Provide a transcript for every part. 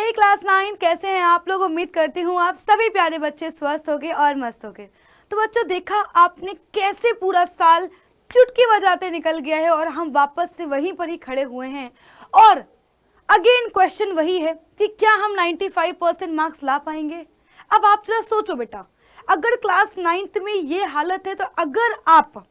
हे class 9 कैसे हैं आप लोग। उम्मीद करती हूँ आप सभी प्यारे बच्चे स्वस्थ होंगे और मस्त होंगे। तो बच्चों देखा आपने कैसे पूरा साल चुटकी बजाते निकल गया है और हम वापस से वहीं पर ही खड़े हुए हैं। और अगेन क्वेश्चन वही है कि क्या हम 95% मार्क्स ला पाएंगे। अब आप जरा सोचो बेटा, अगर क्लास 9th में ये हालत है तो अगर आप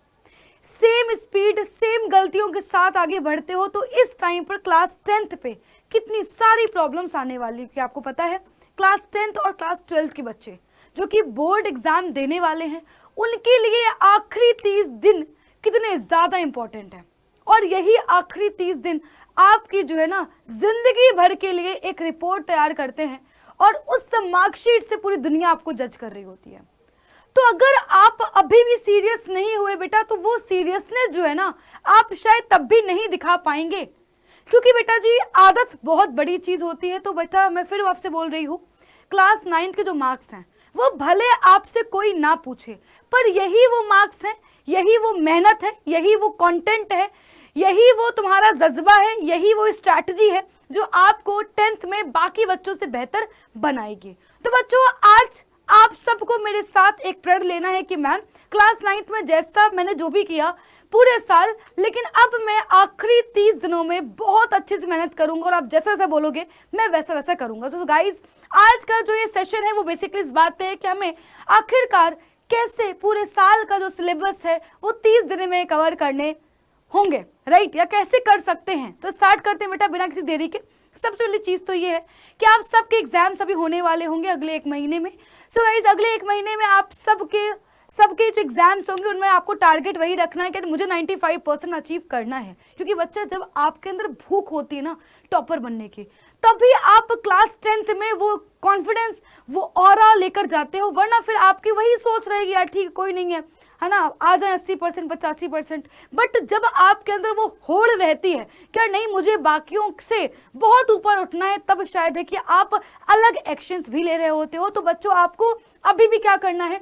सेम स्पीड सेम गलतियों के साथ आगे बढ़ते हो तो इस टाइम पर क्लास 10th पे कितनी सारी प्रॉब्लम्स आने वाली है। आपको पता है क्लास 10th और क्लास 12th के बच्चे जो कि बोर्ड एग्जाम देने वाले हैं उनके लिए आखिरी 30 दिन कितने ज्यादा इंपॉर्टेंट है। और यही आखिरी 30 दिन आपकी जो है ना जिंदगी भर के लिए एक रिपोर्ट तैयार करते हैं और उस मार्कशीट से पूरी दुनिया आपको जज कर रही होती है। तो अगर आप अभी भी सीरियस नहीं हुए बेटा तो वो सीरियसनेस जो है ना आप शायद तब भी नहीं दिखा पाएंगे, क्योंकि बेटा जी आदत बहुत बड़ी चीज होती है। तो बेटा मैं फिर आपसे बोल रही हूँ, क्लास 9th के जो मार्क्स हैं वो भले आपसे कोई ना पूछे, पर यही वो मार्क्स हैं, यही वो मेहनत है, यही वो कंटेंट है, यही वो तुम्हारा जज्बा है, यही वो स्ट्रैटेजी है जो आपको 10th में बाकी बच्चों से बेहतर बनाएगी। तो बच्चों आज आप सबको मेरे साथ एक प्रण लेना है कि मैम क्लास 9th में जैसा मैंने जो भी किया पूरे साल, लेकिन अब मैं आखिरी 30 दिनों में बहुत अच्छे से मेहनत करूंगा और आप जैसा जैसा बोलोगे मैं वैसा वैसा करूंगा। तो गाइज आज का जो ये सेशन है वो बेसिकली इस बात पे है कि हमें आखिरकार कैसे पूरे साल का जो सिलेबस है वो 30 दिन में कवर करने होंगे, राइट, या कैसे कर सकते हैं। तो स्टार्ट करते हैं बेटा बिना किसी देरी के। सबसे पहली चीज तो ये है कि आप सबके एग्जाम्स अभी होने वाले होंगे अगले 1 महीने में। सो गाइस अगले 1 महीने में आप सबके जो एग्जाम्स होंगे उनमें आपको टारगेट वही रखना है कि मुझे 95% अचीव करना है, क्योंकि बच्चा जब आपके अंदर भूख होती है ना टॉपर बनने की, तभी आप क्लास 10th में वो कॉन्फिडेंस वो ऑरा लेकर जाते हो, वरना फिर आपकी वही सोच रहेगी यार ठीक कोई नहीं है ना, आ जाए 80% 85%। बट जब आपके अंदर वो होड़ रहती है क्या नहीं मुझे बाकियों से बहुत ऊपर उठना है, तब शायद है कि आप अलग एक्शंस भी ले रहे होते हो। तो बच्चों आपको अभी भी क्या करना है,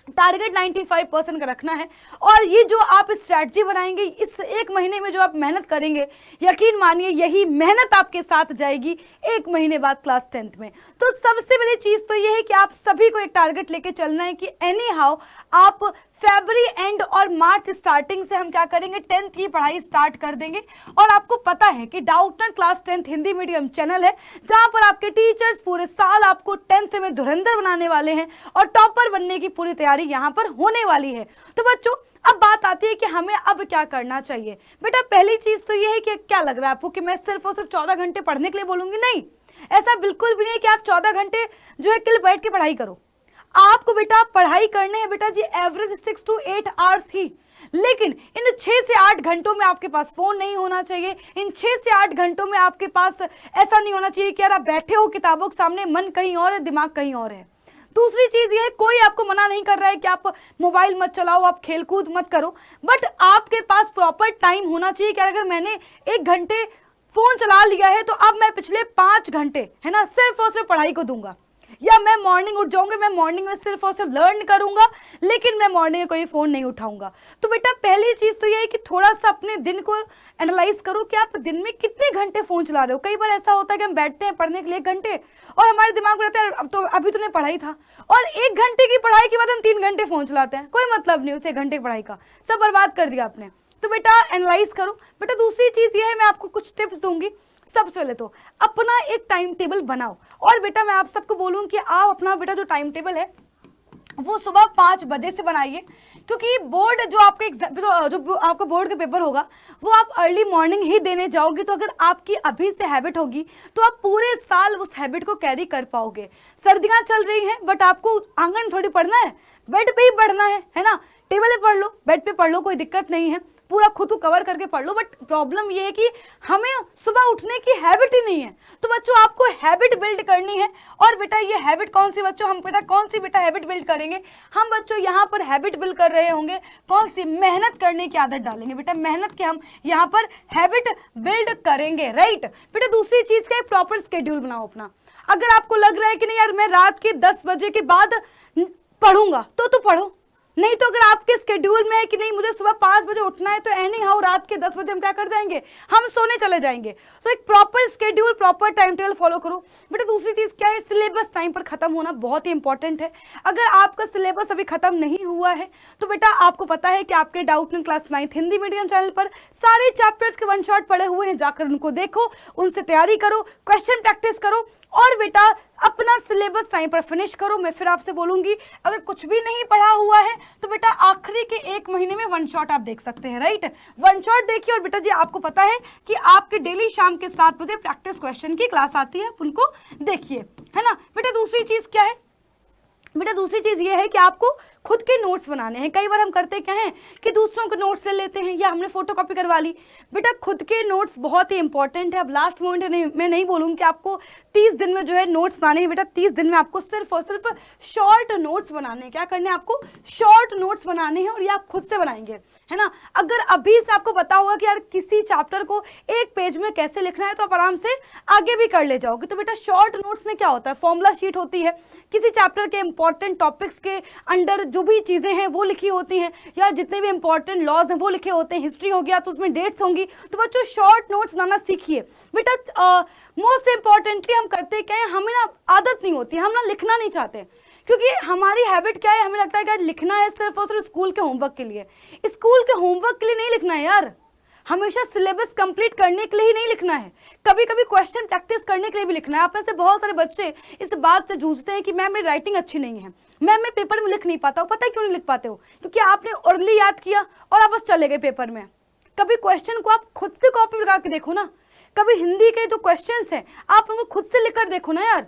टारगेट 95% का रखना है। और ये जो आप स्ट्रैटेजी बनाएंगे इस 1 महीने में जो आप मेहनत करेंगे, यकीन मानिए यही मेहनत आपके साथ जाएगी 1 महीने बाद क्लास 10th में। तो सबसे बड़ी चीज तो ये है कि आप सभी को एक टारगेट लेके चलना है कि एनी हाउ आप फरवरी एंड और मार्च स्टार्टिंग से हम क्या करेंगे 10th की पढ़ाई स्टार्ट कर देंगे। और आपको पता है कि Doubtnut class 10th Hindi medium channel है जहां पर आपके टीचर्स पूरे साल आपको 10th में धुरंधर बनाने वाले हैं और टॉपर बनने की पूरी तैयारी यहां पर होने वाली है। तो बच्चों अब बात आती है कि हमें अब क्या करना चाहिए। बेटा पहली चीज तो ये है कि क्या लग रहा है आपको कि मैं सिर्फ और सिर्फ 14 घंटे पढ़ने के लिए बोलूंगी, नहीं, ऐसा बिल्कुल भी नहीं कि आप 14 घंटे जो है किल बैठ के पढ़ाई करो। आपको बेटा पढ़ाई करने हैं बेटा जी एवरेज 6 to 8 आवर्स ही, लेकिन इन 6 से 8 घंटों में आपके पास फोन नहीं होना चाहिए। इन 6 से 8 घंटों में आपके पास ऐसा नहीं होना चाहिए कि यार आप बैठे हो किताबों के सामने, मन कहीं और है दिमाग कहीं और है। दूसरी चीज ये है, कोई आपको मना नहीं कर रहा है कि आप मोबाइल मत चलाओ, आप खेलकूद मत करो, बट आपके पास प्रॉपर टाइम होना चाहिए कि अगर मैंने 1 घंटे फोन चला लिया है तो अब मैं पिछले 5 घंटे है ना सिर्फ और सिर्फ पढ़ाई को दूंगा, या मैं मॉर्निंग उठ जाऊंगा, मैं मॉर्निंग में सिर्फ और सिर्फ लर्न करूंगा, लेकिन मैं मॉर्निंग में कोई फोन नहीं उठाऊंगा। तो बेटा पहली चीज तो ये है कि थोड़ा सा अपने दिन को एनालाइज करो कि आप दिन में कितने घंटे फोन चला रहे हो। कई बार ऐसा होता है कि हम बैठते हैं पढ़ने के लिए 1 घंटे और हमारे दिमाग में रहता है अब तो अभी तुमने पढ़ाई था, और 1 घंटे की पढ़ाई के बाद हम 3 घंटे फोन चलाते हैं। कोई मतलब नहीं उस 1 घंटे की पढ़ाई का, सब बर्बाद कर दिया आपने। तो बेटा एनालाइज करो। बेटा दूसरी चीज ये है, मैं आपको कुछ टिप्स दूंगी। सबसे पहले तो अपना एक टाइम टेबल बनाओ। और बेटा मैं आप सबको बोलूं कि आप अपना बेटा जो टाइम टेबल है वो सुबह 5 बजे से बनाइए, क्योंकि बोर्ड जो आपके जो आपका बोर्ड का पेपर होगा वो आप अर्ली मॉर्निंग ही देने जाओगे। तो अगर आपकी अभी से हैबिट होगी तो आप पूरे साल उस हैबिट को कैरी कर पाओगे। सर्दियां चल रही हैं बट आपको आंगन थोड़ी पढ़ना है, बेड पे ही पढ़ना है ना, टेबल पे पढ़ लो, बेड पे पढ़ लो, कोई दिक्कत नहीं है, पूरा खुद को कवर करके पढ़ लो। बट प्रॉब्लम ये है कि हमें सुबह उठने की हैबिट ही नहीं है। तो बच्चों आपको हैबिट बिल्ड करनी है। और बेटा ये हैबिट कौन सी बच्चों, हम बेटा कौन सी बेटा हैबिट बिल्ड करेंगे, हम बच्चों यहाँ पर हैबिट बिल्ड कर रहे होंगे कौन सी, मेहनत करने की आदत डालेंगे। बेटा मेहनत के हम यहाँ पर हैबिट बिल्ड करेंगे, राइट। बेटा दूसरी चीज का एक प्रॉपर स्केड्यूल बनाओ अपना। अगर आपको लग रहा है कि नहीं यार मैं रात के 10 बजे के बाद पढ़ूंगा तो पढ़ो, नहीं तो अगर आपके स्केड्यूल में है कि नहीं मुझे सुबह 5 बजे उठना है, तो एनी हाउ रात के 10 बजे हम क्या कर जाएंगे, हम सोने चले जाएंगे। तो एक proper schedule, proper time table follow करो बेटा। दूसरी चीज क्या है, सिलेबस टाइम पर खत्म होना बहुत ही इंपॉर्टेंट है। अगर आपका सिलेबस अभी खत्म नहीं हुआ है तो बेटा आपको पता है कि आपके doubt in class 9 Hindi medium channel पर सारे चैप्टर्स के वन शॉट पड़े हुए हैं, जाकर उनको देखो, उनसे तैयारी करो, क्वेश्चन प्रैक्टिस करो और बेटा अपना सिलेबस टाइम पर फिनिश करो। मैं फिर आपसे बोलूंगी अगर कुछ भी नहीं पढ़ा हुआ है तो बेटा आखिरी के 1 महीने में वन शॉट आप देख सकते हैं, राइट। वन शॉट देखिए और बेटा जी आपको पता है कि आपके डेली शाम के 7 बजे प्रैक्टिस क्वेश्चन की क्लास आती है, उनको देखिए, है ना बेटा। दूसरी चीज क्या है बेटा, दूसरी चीज ये है कि आपको खुद के नोट्स बनाने हैं। कई बार हम करते क्या हैं कि दूसरों के नोट्स ले लेते हैं या हमने फोटोकॉपी करवा ली। बेटा खुद के नोट्स बहुत ही इंपॉर्टेंट है। अब लास्ट मोमेंट मैं नहीं बोलूँगी कि आपको 30 दिन में जो है नोट्स बनाने हैं। बेटा 30 दिन में आपको सिर्फ और सिर्फ शॉर्ट नोट्स बनाने हैं। क्या करने हैं आपको, शॉर्ट नोट्स बनाने हैं और ये आप खुद से बनाएंगे, है ना। अगर अभी से आपको पता होगा कि यार किसी चैप्टर को 1 पेज में कैसे लिखना है तो आप आराम से आगे भी कर ले जाओगे। तो बेटा शॉर्ट नोट्स में क्या होता है, फॉर्मूला शीट होती है, किसी चैप्टर के इंपॉर्टेंट टॉपिक्स के अंडर जो भी चीजें हैं वो लिखी होती हैं, या जितने भी इंपॉर्टेंट लॉज हैं वो लिखे होते हैं। हिस्ट्री हो गया तो उसमें डेट्स होंगी। तो बच्चों शॉर्ट नोट्स बनाना सीखिए बेटा। मोस्ट इंपॉर्टेंटली हम करते क्या है, हमें ना आदत नहीं होती, हम ना लिखना नहीं चाहते, क्योंकि हमारी हैबिट क्या है, हमें लगता है कि लिखना है सिर्फ और सिर्फ स्कूल के होमवर्क के लिए। स्कूल के होमवर्क के लिए नहीं लिखना है यार, हमेशा सिलेबस कंप्लीट करने के लिए ही नहीं लिखना है, कभी कभी क्वेश्चन प्रैक्टिस करने के लिए भी लिखना है। आप में से बहुत सारे बच्चे इस बात से जूझते हैं कि मैम मेरी राइटिंग अच्छी नहीं है, मैम मैं पेपर में लिख नहीं पाता हूँ। पता है क्यों नहीं लिख पाते हो, क्योंकि आपने ओरली याद किया और आप बस चले गए पेपर में। कभी क्वेश्चन को आप खुद से कॉपी लगा के देखो ना, कभी हिंदी के जो क्वेश्चंस हैं आप उनको खुद से लिखकर देखो ना यार।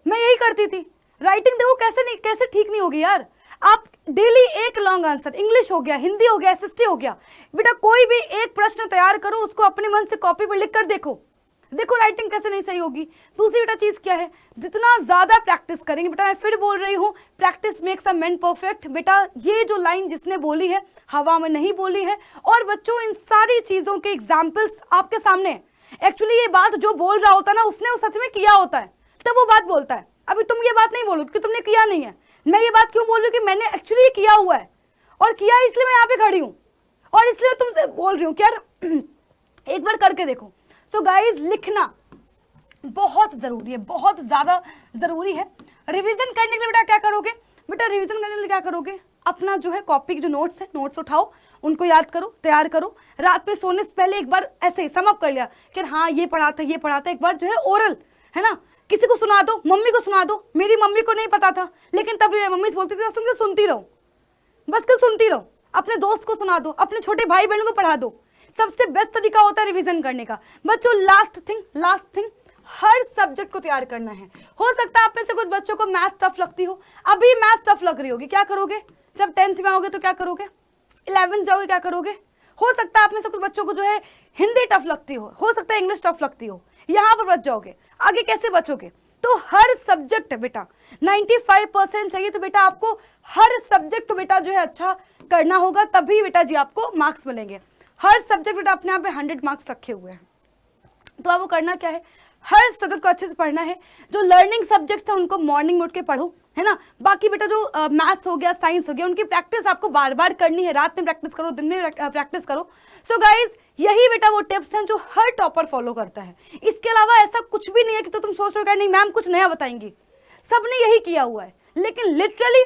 मैं यही करती थी, राइटिंग देखो कैसे ठीक नहीं होगी यार। आप डेली एक लॉन्ग आंसर, इंग्लिश हो गया, हिंदी हो गया, एसएसटी हो गया, बेटा कोई भी एक प्रश्न तैयार करो, उसको अपने मन से कॉपी पर लिख कर देखो राइटिंग कैसे नहीं सही होगी। दूसरी बेटा चीज क्या है, जितना ज्यादा प्रैक्टिस करेंगे, बेटा मैं फिर बोल रही हूँ practice makes a man perfect. बेटा ये जो लाइन जिसने बोली है हवा में नहीं बोली है। और बच्चों इन सारी चीजों के एग्जाम्पल्स आपके सामने है। एक्चुअली ये बात जो बोल रहा होता है ना, उसने वो सच में किया होता है तब वो बात बोलता है। अभी तुम ये बात नहीं बोलो कि तुमने किया नहीं है। मैं ये बात क्यों बोल रही हूँ कि मैंने एक्चुअली किया हुआ है, और किया इसलिए मैं यहाँ पे खड़ी हूँ, और इसलिए तुमसे बोल रही हूँ कि यार एक बार करके देखो। सो गाइज लिखना बहुत जरूरी है, बहुत ज्यादा जरूरी है। रिवीजन करने के लिए बेटा क्या करोगे, बेटा रिवीजन करने के लिए क्या करोगे, अपना जो है कॉपी के जो नोट्स है, नोट्स उठाओ, उनको याद करो, तैयार करो। रात पे सोने से पहले एक बार ऐसे ही समअप कर लिया कि हाँ ये पढ़ा था, एक बार जो है ओरल, है ना, किसी को सुना दो, मम्मी को सुना दो। मेरी मम्मी को नहीं पता था, लेकिन तभी मैं मम्मी से बोलती थी तुम सुनती रहो, बस कल सुनती रहो। अपने दोस्त को सुना दो, अपने छोटे भाई बहनों को पढ़ा दो। सबसे बेस्ट तरीका होता है रिवीजन करने का। बच्चों लास्ट थिंग हर सब्जेक्ट को तैयार करना है। हो सकता है आप में से कुछ बच्चों को मैथ्स टफ लगती हो, अभी मैथ्स टफ लग रही होगी, क्या करोगे जब 10th में आओगे तो क्या करोगे, 11th जाओगे क्या करोगे। हो सकता है आप में से कुछ बच्चों को जो है हिंदी टफ लगती हो सकता है इंग्लिश टफ लगती हो, यहाँ पर बच जाओगे। आगे कैसे बचोगे, तो हर सब्जेक्ट बेटा 95% चाहिए, तो बेटा आपको हर सब्जेक्ट बेटा जो है अच्छा करना होगा, तभी बेटा जी आपको मार्क्स मिलेंगे। हर सब्जेक्ट बेटा अपने आप में 100 मार्क्स रखे हुए हैं, तो आपको करना क्या है, हर सब्जेक्ट को अच्छे से पढ़ना है। जो लर्निंग सब्जेक्ट्स हैं उनको मॉर्निंग में उठ के पढ़ो, है ना। बाकी बेटा जो मैथ्स हो गया, साइंस हो गया, उनकी प्रैक्टिस आपको बार बार करनी है। रात में प्रैक्टिस करो, दिन में प्रैक्टिस करो। सो गाइज यही बेटा वो टिप्स हैं जो हर टॉपर फॉलो करता है। इसके अलावा ऐसा कुछ भी नहीं है कि तो तुम सोच रहे हो नहीं मैम कुछ नया बताएंगी, सबने यही किया हुआ है। लेकिन लिटरली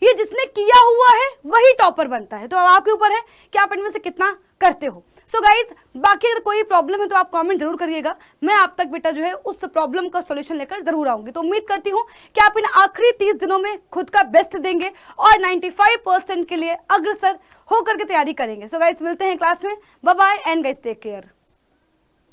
ये जिसने किया हुआ है वही टॉपर बनता है। तो अब आपके ऊपर है कि आप इनमें से कितना करते हो। सो गाइज बाकी अगर कोई प्रॉब्लम है तो आप कमेंट जरूर करिएगा, मैं आप तक बेटा जो है उस प्रॉब्लम का सॉल्यूशन लेकर जरूर आऊंगी। तो उम्मीद करती हूँ कि आप इन आखिरी 30 दिनों में खुद का बेस्ट देंगे और 95% के लिए अग्रसर होकर के तैयारी करेंगे। सो गाइज मिलते हैं क्लास में, bye bye and guys take care.